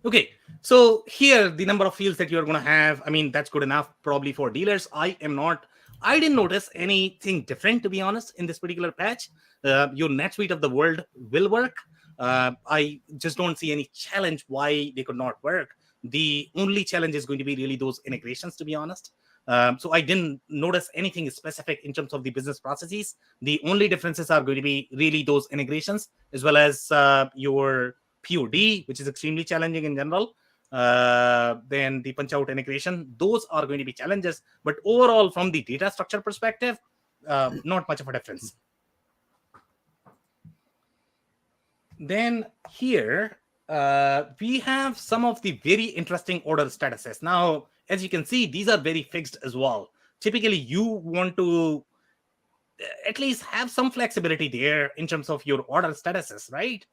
Okay, so here, the number of fields that you're going to have, I mean, that's good enough probably for dealers. I didn't notice anything different, to be honest, in this particular patch. Your NetSuite of the world will work. I just don't see any challenge why they could not work. The only challenge is going to be really those integrations, to be honest. So I didn't notice anything specific in terms of the business processes. The only differences are going to be really those integrations, as well as your POD, which is extremely challenging in general. Then the punch out integration, those are going to be challenges. But overall, from the data structure perspective, not much of a difference. Then here, we have some of the very interesting order statuses. Now, as you can see, these are very fixed as well. Typically, you want to at least have some flexibility there in terms of your order statuses, right?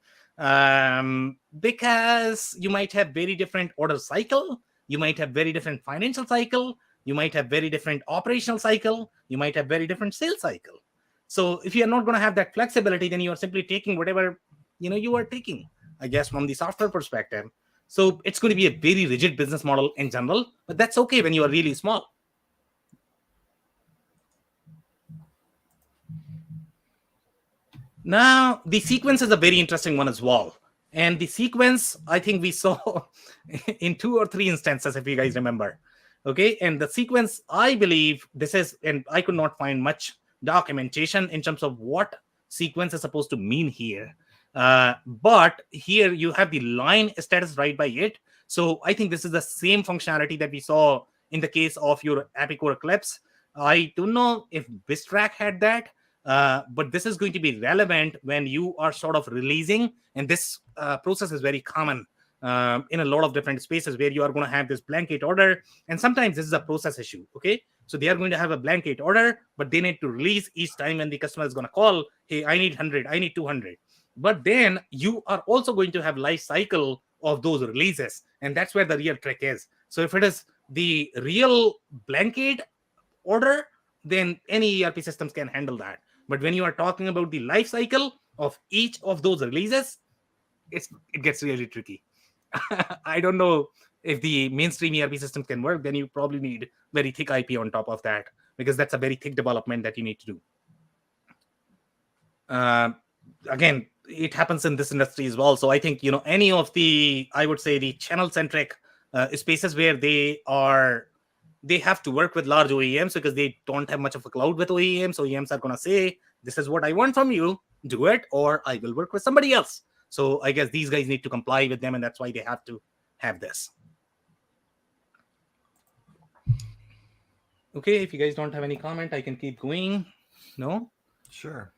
Because you might have very different order cycle, you might have very different financial cycle, you might have very different operational cycle, you might have very different sales cycle. So if you're not going to have that flexibility, then you are simply taking whatever you are taking, I guess, from the software perspective. So it's going to be a very rigid business model in general, but that's okay when you are really small. Now, the sequence is a very interesting one as well. And the sequence, I think we saw in 2 or 3 instances, if you guys remember. Okay. And the sequence, I believe this is, and I could not find much documentation in terms of what sequence is supposed to mean here. But here you have the line status right by it. So I think this is the same functionality that we saw in the case of your Epicor Eclipse. I don't know if Bistrack had that. But this is going to be relevant when you are sort of releasing, and this process is very common in a lot of different spaces where you are going to have this blanket order, and sometimes this is a process issue. Okay, so they are going to have a blanket order, but they need to release each time when the customer is going to call, hey, I need 100, I need 200. But then you are also going to have life cycle of those releases, and that's where the real trick is. So if it is the real blanket order, then any ERP systems can handle that. But when you are talking about the life cycle of each of those releases, it gets really tricky. I don't know if the mainstream ERP system can work. Then you probably need very thick IP on top of that, because that's a very thick development that you need to do. Again, it happens in this industry as well. So I think, any of the, I would say, the channel-centric spaces where they have to work with large OEMs because they don't have much of a cloud with OEMs. OEMs are going to say, this is what I want from you, do it, or I will work with somebody else. So I guess these guys need to comply with them, and that's why they have to have this. Okay, if you guys don't have any comment, I can keep going. No? Sure.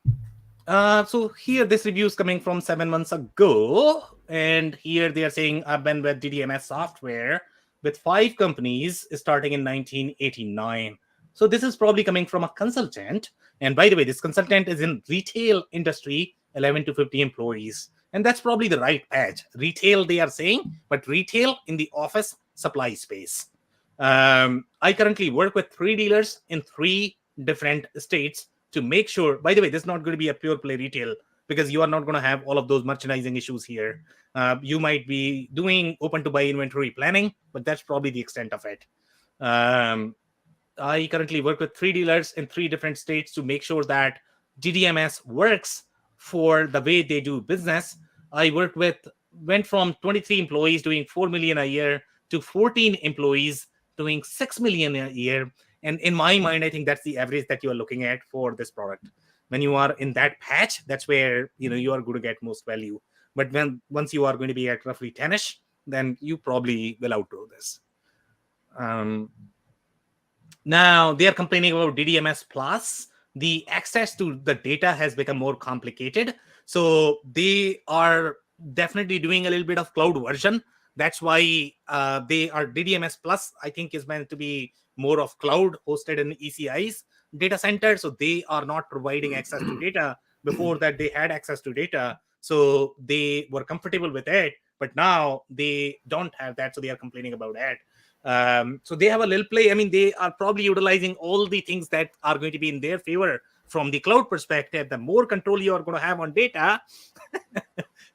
So here, this review is coming from 7 months ago. And here they are saying, I've been with DDMS software with 5 companies starting in 1989. So this is probably coming from a consultant. And by the way, this consultant is in retail industry, 11 to 50 employees. And that's probably the right patch. Retail, they are saying, but retail in the office supply space. I currently work with 3 dealers in 3 different states to make sure, by the way, this is not going to be a pure play retail, because you are not going to have all of those merchandising issues here. You might be doing open to buy inventory planning, but that's probably the extent of it. I currently work with 3 dealers in 3 different states to make sure that DDMS works for the way they do business. I went from 23 employees doing 4 million a year to 14 employees doing 6 million a year. And in my mind, I think that's the average that you are looking at for this product. When you are in that patch, that's where you are going to get most value. But once you are going to be at roughly 10ish, then you probably will outgrow this. Now they are complaining about DDMSPLUS. The access to the data has become more complicated. So they are definitely doing a little bit of cloud version. That's why they are DDMSPLUS, I think, is meant to be more of cloud hosted in ECI's data center. So they are not providing access to data. Before that, they had access to data. So they were comfortable with it. But now they don't have that. So they are complaining about that. So they have a little play. I mean, they are probably utilizing all the things that are going to be in their favor from the cloud perspective. The more control you are going to have on data,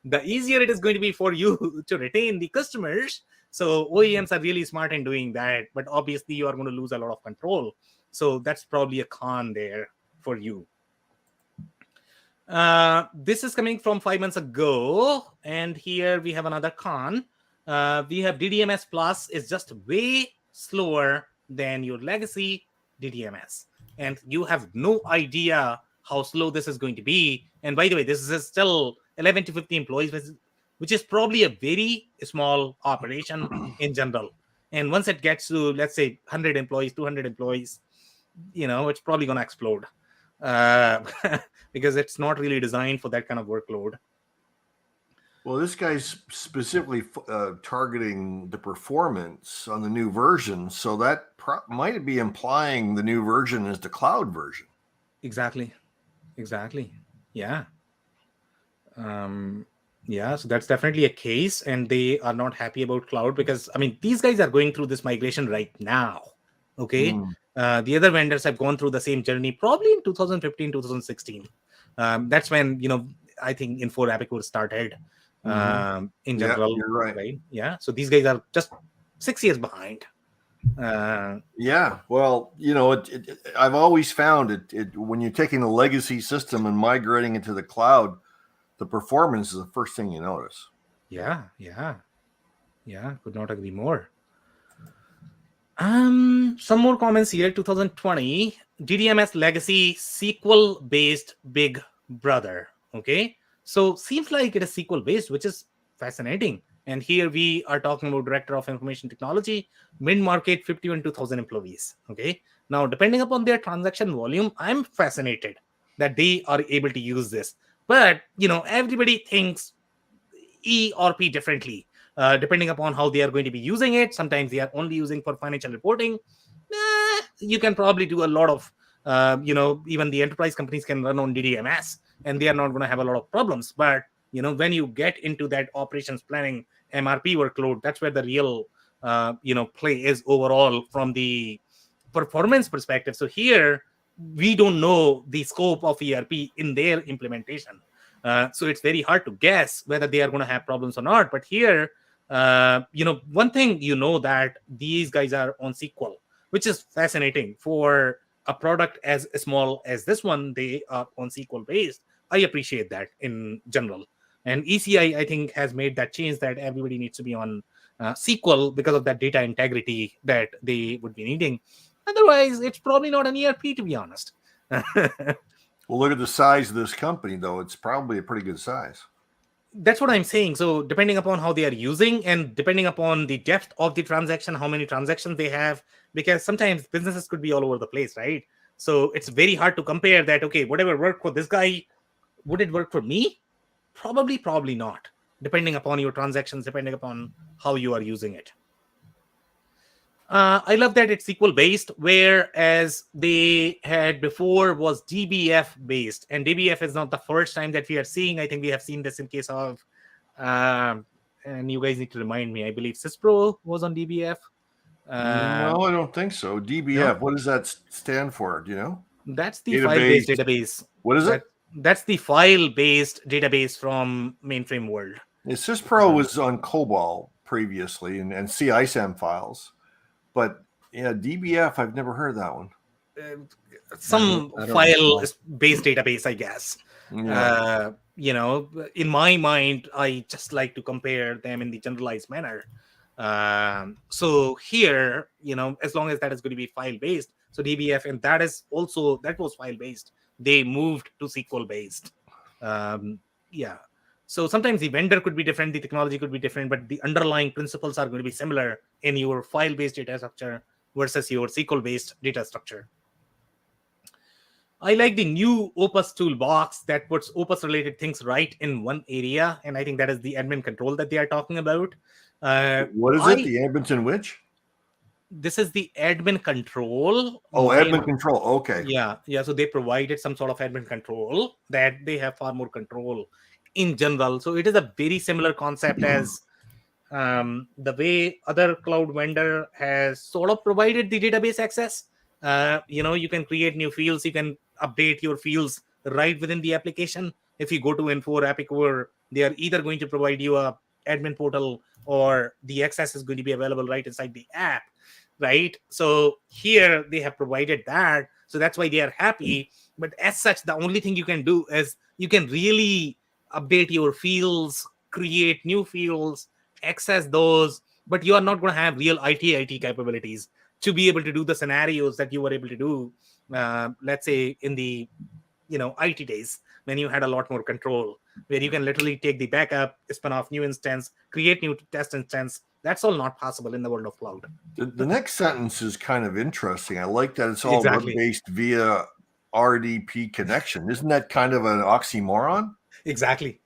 the easier it is going to be for you to retain the customers. So OEMs are really smart in doing that. But obviously, you are going to lose a lot of control. So that's probably a con there for you. This is coming from 5 months ago. And here we have another con. We have DDMSPLUS is just way slower than your legacy DDMS. And you have no idea how slow this is going to be. And by the way, this is still 11 to 50 employees, which is probably a very small operation in general. And once it gets to, let's say, 100 employees, 200 employees, it's probably going to explode because it's not really designed for that kind of workload. Well, this guy's specifically targeting the performance on the new version. So that might be implying the new version is the cloud version. Exactly. Yeah. So that's definitely a case. And they are not happy about cloud because, these guys are going through this migration right now. Okay. The other vendors have gone through the same journey probably in 2015, 2016. That's when, I think Info Epicor started. In general, you're right. Yeah. So these guys are just 6 years behind. Yeah, well, I've always found it when you're taking a legacy system and migrating it to the cloud, the performance is the first thing you notice. Yeah. Could not agree more. Some more comments here. 2020 DDMS legacy SQL based big brother. Okay, so seems like it is SQL based, which is fascinating. And here we are talking about director of information technology, mid market, 51,000 employees. Okay, now depending upon their transaction volume, I'm fascinated that they are able to use this. But everybody thinks ERP differently. Depending upon how they are going to be using it. Sometimes they are only using for financial reporting. You can probably do a lot of, even the enterprise companies can run on DDMS and they are not going to have a lot of problems. But, when you get into that operations planning MRP workload, that's where the real, play is overall from the performance perspective. So here, we don't know the scope of ERP in their implementation. So it's very hard to guess whether they are going to have problems or not. But here, one thing that these guys are on SQL, which is fascinating for a product as small as this one. They are on SQL based. I appreciate that in general. And ECi, I think, has made that change that everybody needs to be on SQL because of that data integrity that they would be needing. Otherwise, it's probably not an ERP, to be honest. Well, look at the size of this company, though. It's probably a pretty good size. That's what I'm saying. So depending upon how they are using and depending upon the depth of the transaction, how many transactions they have, because sometimes businesses could be all over the place, right? So it's very hard to compare that, okay, whatever worked for this guy, would it work for me? Probably not, depending upon your transactions, depending upon how you are using it. I love that it's SQL based, whereas they had before was DBF based, and DBF is not the first time that we are seeing. I think we have seen this in case of, and you guys need to remind me. I believe Syspro was on DBF. No, I don't think so. DBF. No? What does that stand for? Do you know? That's the file-based database. What is it? That's the file-based database from mainframe world. Yeah, Syspro was on COBOL previously and CISAM files. But yeah, DBF, I've never heard that one. Some file-based database, I guess. Yeah. In my mind, I just like to compare them in the generalized manner. So here, as long as that is going to be file-based, so DBF, and that was file-based. They moved to SQL-based. So sometimes the vendor could be different, the technology could be different, but the underlying principles are going to be similar in your file-based data structure versus your SQL-based data structure. I like the new Opus toolbox that puts Opus-related things right in one area, and I think that is the admin control that they are talking about. What is it? The admin in which? This is the admin control. Oh, admin control. Okay. Yeah. So they provided some sort of admin control that they have far more control in general. So it is a very similar concept as the way other cloud vendor has sort of provided the database access. You can create new fields, you can update your fields right within the application. If you go to Info or Epicor, they are either going to provide you a admin portal or the access is going to be available right inside the app, right? So here they have provided that. So that's why they are happy. But as such, the only thing you can do is you can really update your fields, create new fields, access those, but you are not going to have real IT capabilities to be able to do the scenarios that you were able to do, let's say in the IT days when you had a lot more control, where you can literally take the backup, spin off new instance, create new test instance. That's all not possible in the world of cloud. The next sentence is kind of interesting. I like that it's all web-based via RDP connection. Isn't that kind of an oxymoron? Exactly.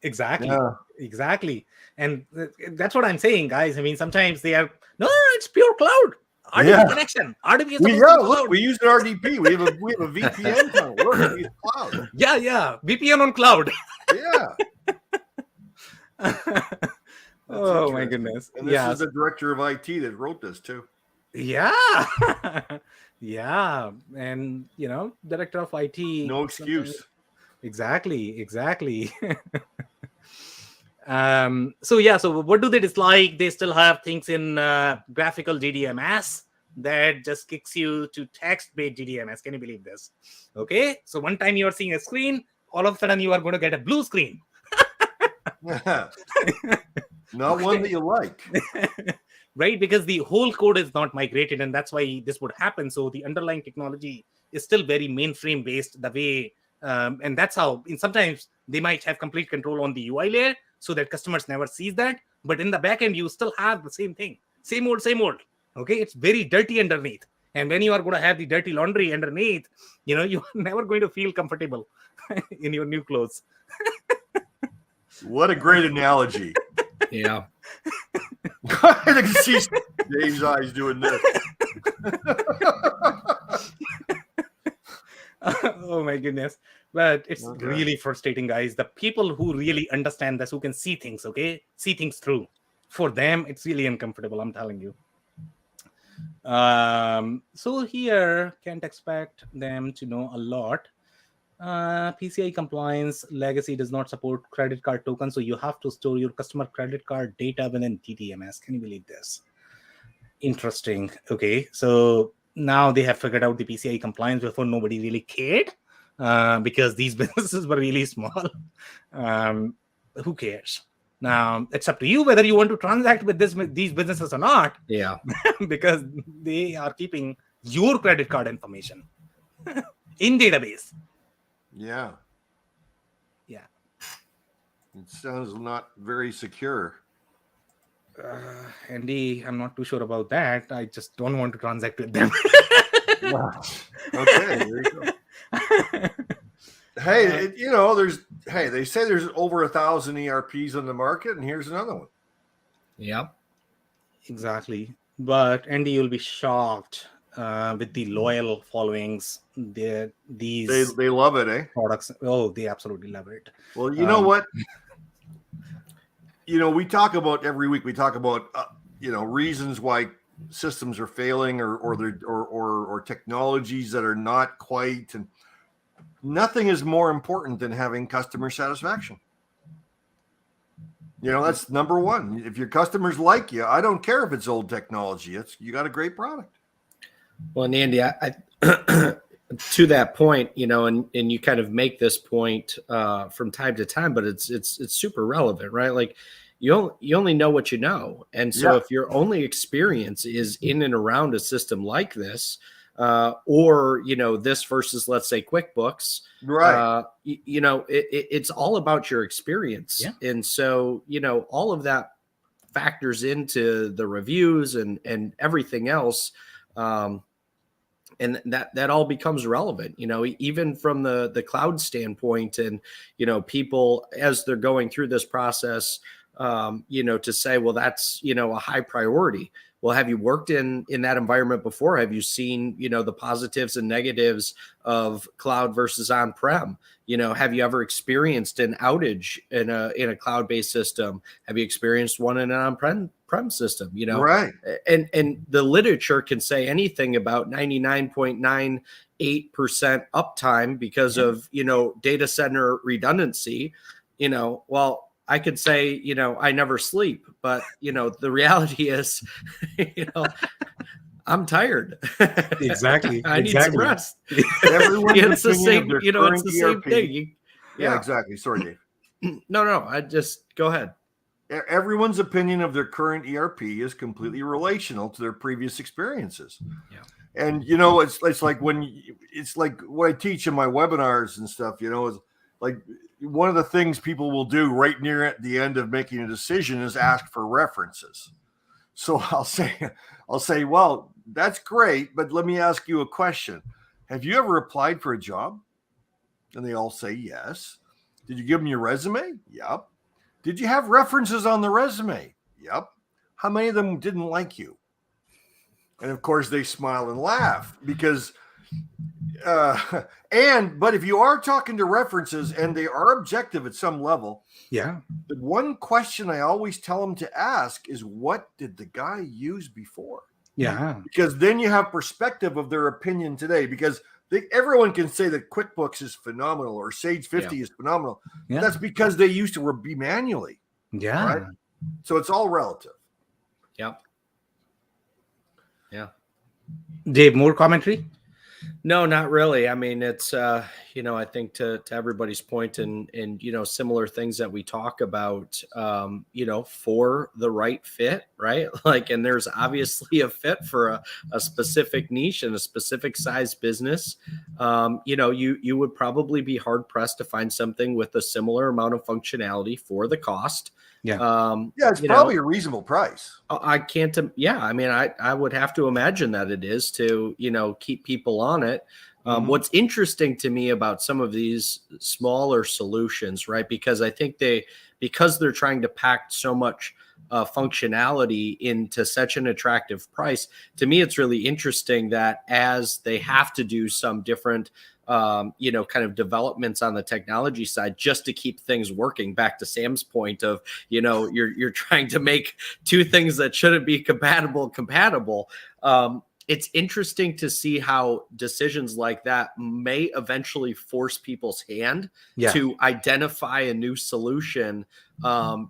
And that's what I'm saying, guys. I mean, sometimes they are, no, it's pure cloud. RDP connection. RDP is look, we use an RDP. We have a VPN tunnel. We're use cloud. Yeah. VPN on cloud. Yeah. Oh my goodness. And this is the director of IT that wrote this too. Yeah. Yeah. And director of IT. No excuse. Exactly. So what do they dislike? They still have things in graphical DDMS that just kicks you to text-based DDMS. Can you believe this? Okay, so one time you are seeing a screen, all of a sudden you are going to get a blue screen. Not one that you like. Right, because the whole code is not migrated, and that's why this would happen. So the underlying technology is still very mainframe based, the way, and that's how. And sometimes they might have complete control on the UI layer, so that customers never sees that. But in the backend, you still have the same thing, same old. Okay, it's very dirty underneath, and when you are going to have the dirty laundry underneath, you are never going to feel comfortable in your new clothes. What a great analogy. Yeah. I can see Dave's eyes doing this. Oh my goodness. But it's really frustrating, guys. The people who really understand this, who can see things, see things through, for them, it's really uncomfortable, I'm telling you. So here, can't expect them to know a lot. PCI compliance legacy does not support credit card tokens, so you have to store your customer credit card data within DDMS. Can you believe this? Interesting. Okay, so now they have figured out the PCI compliance before nobody really cared, because these businesses were really small. Who cares? Now it's up to you whether you want to transact with these businesses or not. Yeah. Because they are keeping your credit card information in database. Yeah. Yeah. It sounds not very secure. Andy, I'm not too sure about that. I just don't want to transact with them. Okay, there you go. Hey, they say there's over 1,000 ERPs on the market, and here's another one. Yep. Exactly. But Andy, you'll be shocked with the loyal followings. They love it, eh? Products. Oh, they absolutely love it. Well, you know what? We talk about every week. We talk about reasons why systems are failing, or technologies that are not quite. And nothing is more important than having customer satisfaction. That's number one. If your customers like you, I don't care if it's old technology. You got a great product. Well, and Andy, I to that point, and you kind of make this point from time to time, but it's super relevant, right? Like you only know what you know, and so if your only experience is in and around a system like this, or this versus, let's say, QuickBooks, right? It's all about your experience, and so all of that factors into the reviews and everything else. And that all becomes relevant, even from the cloud standpoint, and, people as they're going through this process, to say, well, that's, a high priority. Well, have you worked in that environment before? Have you seen, the positives and negatives of cloud versus on-prem? Have you ever experienced an outage in a cloud-based system? Have you experienced one in an on-prem system? Right. And the literature can say anything about 99.98% uptime because of, data center redundancy. Well, I could say, I never sleep, but, the reality is, I'm tired. Exactly. I need some rest. It's the same, it's the same thing. Yeah, exactly. Sorry, Dave. No, I just go ahead. Everyone's opinion of their current ERP is completely relational to their previous experiences. Yeah. And, it's like it's like what I teach in my webinars and stuff, is like one of the things people will do right near at the end of making a decision is ask for references. So I'll say, well, that's great, but let me ask you a question. Have you ever applied for a job? And they all say yes. Did you give them your resume? Yep. Did you have references on the resume? Yep. How many of them didn't like you? And of course they smile and laugh because but if you are talking to references and they are objective at some level, the one question I always tell them to ask is, what did the guy use before? Yeah. Because then you have perspective of their opinion today, because everyone can say that QuickBooks is phenomenal or Sage 50 is phenomenal. Yeah. That's because they used to be manually. Yeah. Right? So it's all relative. Yep. Yeah. Dave, more commentary? No, not really. I mean, it's, I think to everybody's point and, similar things that we talk about, for the right fit, right? Like, and there's obviously a fit for a specific niche and a specific size business. You would probably be hard pressed to find something with a similar amount of functionality for the cost. Yeah. It's probably a reasonable price. I can't. Yeah. I mean, I would have to imagine that it is to, keep people on it. What's interesting to me about some of these smaller solutions, right? Because I think because they're trying to pack so much functionality into such an attractive price, to me, it's really interesting that as they have to do some different kind of developments on the technology side just to keep things working. Back to Sam's point of, you're trying to make two things that shouldn't be compatible. It's interesting to see how decisions like that may eventually force people's hand to identify a new solution,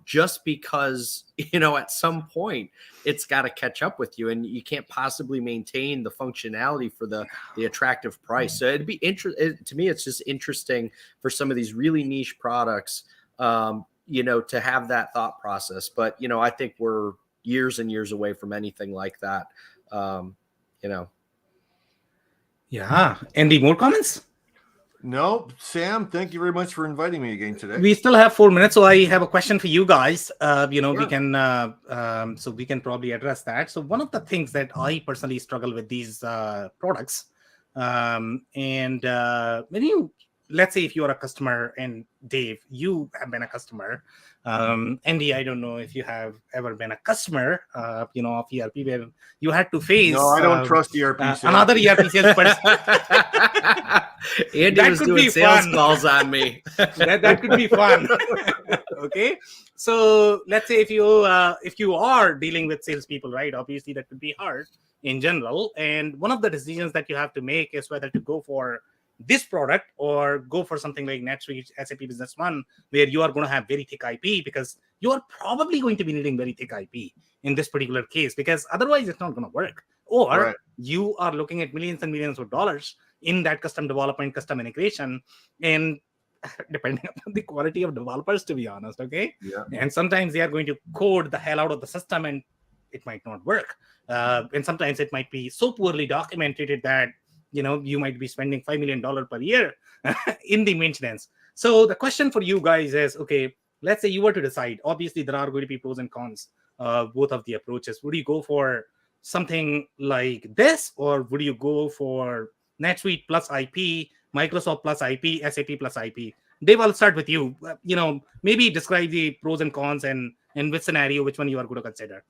just because, at some point it's got to catch up with you and you can't possibly maintain the functionality for the attractive price. So it'd be to me, it's just interesting for some of these really niche products, to have that thought process. But, I think we're years and years away from anything like that. Yeah. Andy, more comments? No, Sam, thank you very much for inviting me again today. We still have 4 minutes, so I have a question for you guys. Sure. We can so we can probably address that. So one of the things that I personally struggle with these products, and when you, let's say if you are a customer, and Dave, you have been a customer. Andy, I don't know if you have ever been a customer, of ERP where you had to face. No, I don't trust ERP. Another ERP salesperson. Andy was doing sales calls on me. that could be fun. Okay, so let's say if you are dealing with salespeople, right? Obviously, that could be hard in general. And one of the decisions that you have to make is whether to go for this product or go for something like NetSuite SAP Business One, where you are going to have very thick IP, because you are probably going to be needing very thick IP in this particular case, because otherwise it's not going to work. Or you are looking at millions and millions of dollars in that custom development, custom integration, and depending upon the quality of developers, to be honest, okay? Yeah. And sometimes they are going to code the hell out of the system and it might not work. And sometimes it might be so poorly documented that you might be spending $5 million per year in the maintenance. So the question for you guys is, okay, let's say you were to decide, obviously there are going to be pros and cons of both of the approaches. Would you go for something like this, or would you go for NetSuite plus IP, Microsoft plus IP, SAP plus IP? Dave, I'll start with you. Maybe describe the pros and cons and in which scenario, which one you are going to consider.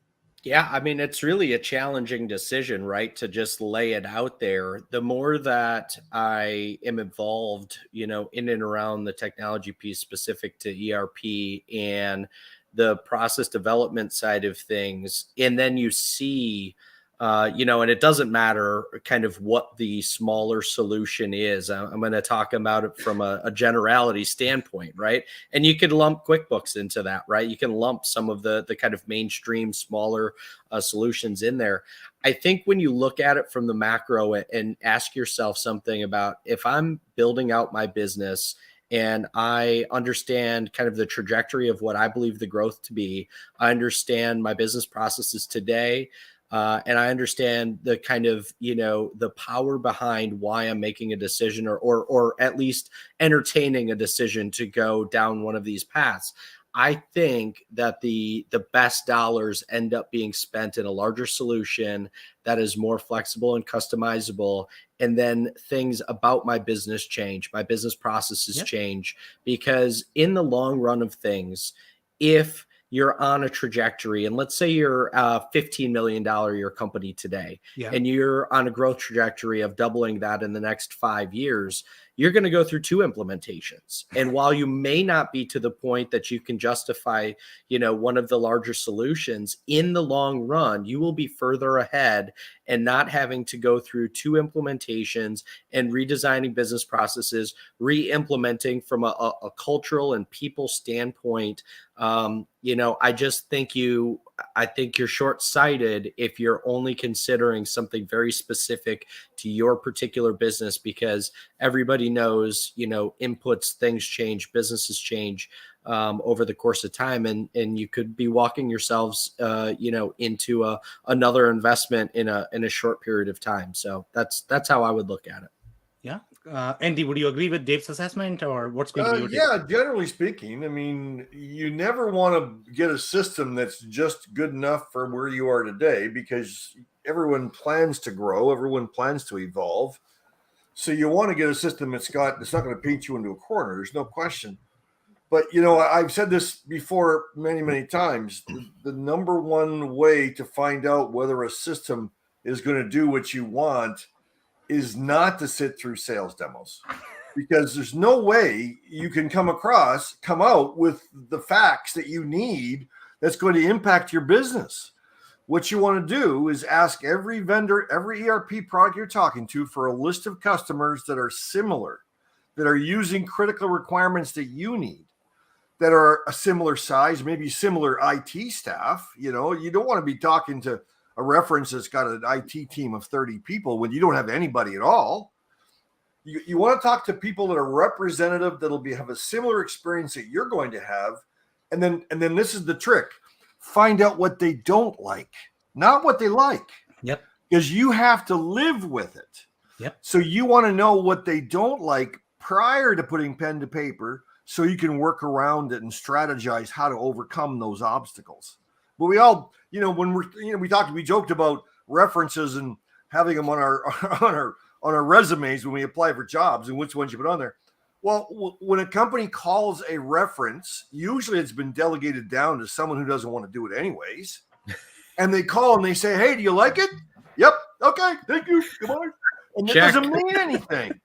Yeah, I mean, it's really a challenging decision, right? To just lay it out there. The more that I am involved, in and around the technology piece specific to ERP and the process development side of things, and then you see, and it doesn't matter kind of what the smaller solution is. I'm going to talk about it from a generality standpoint, right? And you could lump QuickBooks into that, right? You can lump some of the kind of mainstream smaller solutions in there. I think when you look at it from the macro and ask yourself something about, if I'm building out my business and I understand kind of the trajectory of what I believe the growth to be, I understand my business processes today, and I understand the kind of, the power behind why I'm making a decision or at least entertaining a decision to go down one of these paths. I think that the best dollars end up being spent in a larger solution that is more flexible and customizable. And then things about my business change, my business processes change, because in the long run of things, if you're on a trajectory, and let's say you're a $15 million year company today, and you're on a growth trajectory of doubling that in the next 5 years, you're going to go through 2 implementations. And while you may not be to the point that you can justify, one of the larger solutions, in the long run, you will be further ahead and not having to go through 2 implementations and redesigning business processes, re-implementing from a cultural and people standpoint. I just think I think you're short-sighted if you're only considering something very specific to your particular business, because everybody knows, inputs, things change, businesses change over the course of time, and you could be walking yourselves, into another investment in a short period of time. So that's how I would look at it. Yeah. Andy, would you agree with Dave's assessment, or what's going to be your take? Yeah, generally speaking, I mean, you never want to get a system that's just good enough for where you are today, because everyone plans to grow, everyone plans to evolve. So you want to get a system that's not going to paint you into a corner. There's no question. But, I've said this before many, many times. The number one way to find out whether a system is going to do what you want is not to sit through sales demos, because there's no way you can come out with the facts that you need that's going to impact your business. What you want to do is ask every vendor, every ERP product you're talking to, for a list of customers that are similar, that are using critical requirements that you need, that are a similar size, maybe similar IT staff. You don't want to be talking to a reference that's got an IT team of 30 people when you don't have anybody at all. You want to talk to people that are representative, that'll have a similar experience that you're going to have. And then this is the trick. Find out what they don't like, not what they like. Yep. Because you have to live with it. Yep. So you want to know what they don't like prior to putting pen to paper, so you can work around it and strategize how to overcome those obstacles. But we all, when we joked about references and having them on our resumes when we apply for jobs and which ones you put on there. Well, when a company calls a reference, usually it's been delegated down to someone who doesn't want to do it anyways. And they call and they say, "Hey, do you like it?" "Yep." "Okay, thank you. Goodbye." And it doesn't mean anything.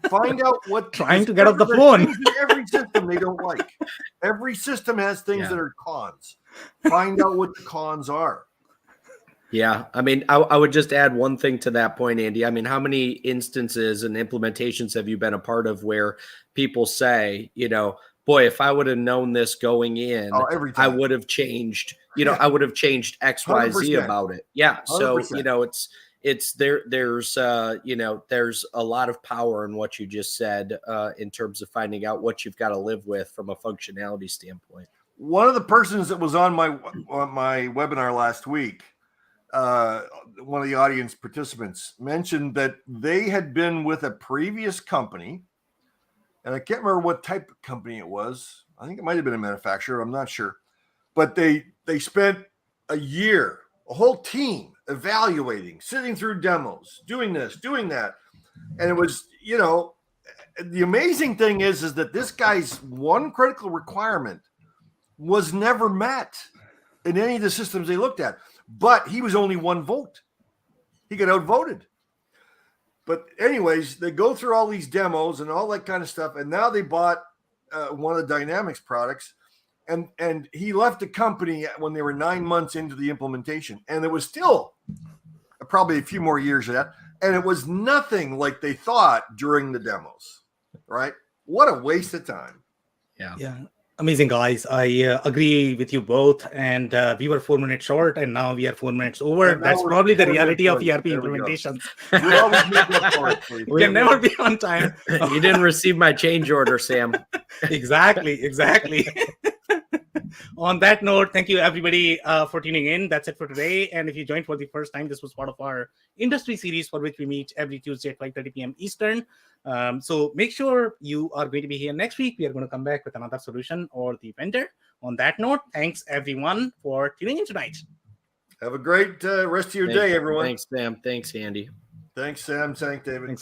Find out what trying to get off the phone. Every system they don't like. Every system has things that are cons. Find out what the cons are. Yeah. I mean, I would just add one thing to that point, Andy. I mean, how many instances and implementations have you been a part of where people say, boy, if I would have known this going in, I would have changed, I would have changed X, Y, Z about it. Yeah. 100%. So, there's a lot of power in what you just said in terms of finding out what you've got to live with from a functionality standpoint. One of the persons that was on my webinar last week, one of the audience participants, mentioned that they had been with a previous company, and I can't remember what type of company it was. I think it might have been a manufacturer. I'm not sure. But they spent a year, a whole team, evaluating, sitting through demos, doing this, doing that. And it was, the amazing thing is that this guy's one critical requirement was never met in any of the systems they looked at. But he was only one vote. He got outvoted. But anyways, they go through all these demos and all that kind of stuff. And now they bought one of the Dynamics products. And he left the company when they were 9 months into the implementation. And there was still probably a few more years of that. And it was nothing like they thought during the demos, right? What a waste of time. Yeah. Amazing, guys. I agree with you both. And we were 4 minutes short, and now we are 4 minutes over. That's probably the reality of ERP implementations. We always make up for it. We can never be on time. You didn't receive my change order, Sam. Exactly. On that note, thank you everybody for tuning in. That's it for today. And if you joined for the first time, this was part of our industry series for which we meet every Tuesday at 5:30 p.m. Eastern. So make sure you are going to be here next week. We are going to come back with another solution or the vendor. On that note, thanks everyone for tuning in tonight. Have a great rest of your day, everyone. Thanks, Sam. Thanks, Andy. Thanks, Sam. Thanks, David. Thanks.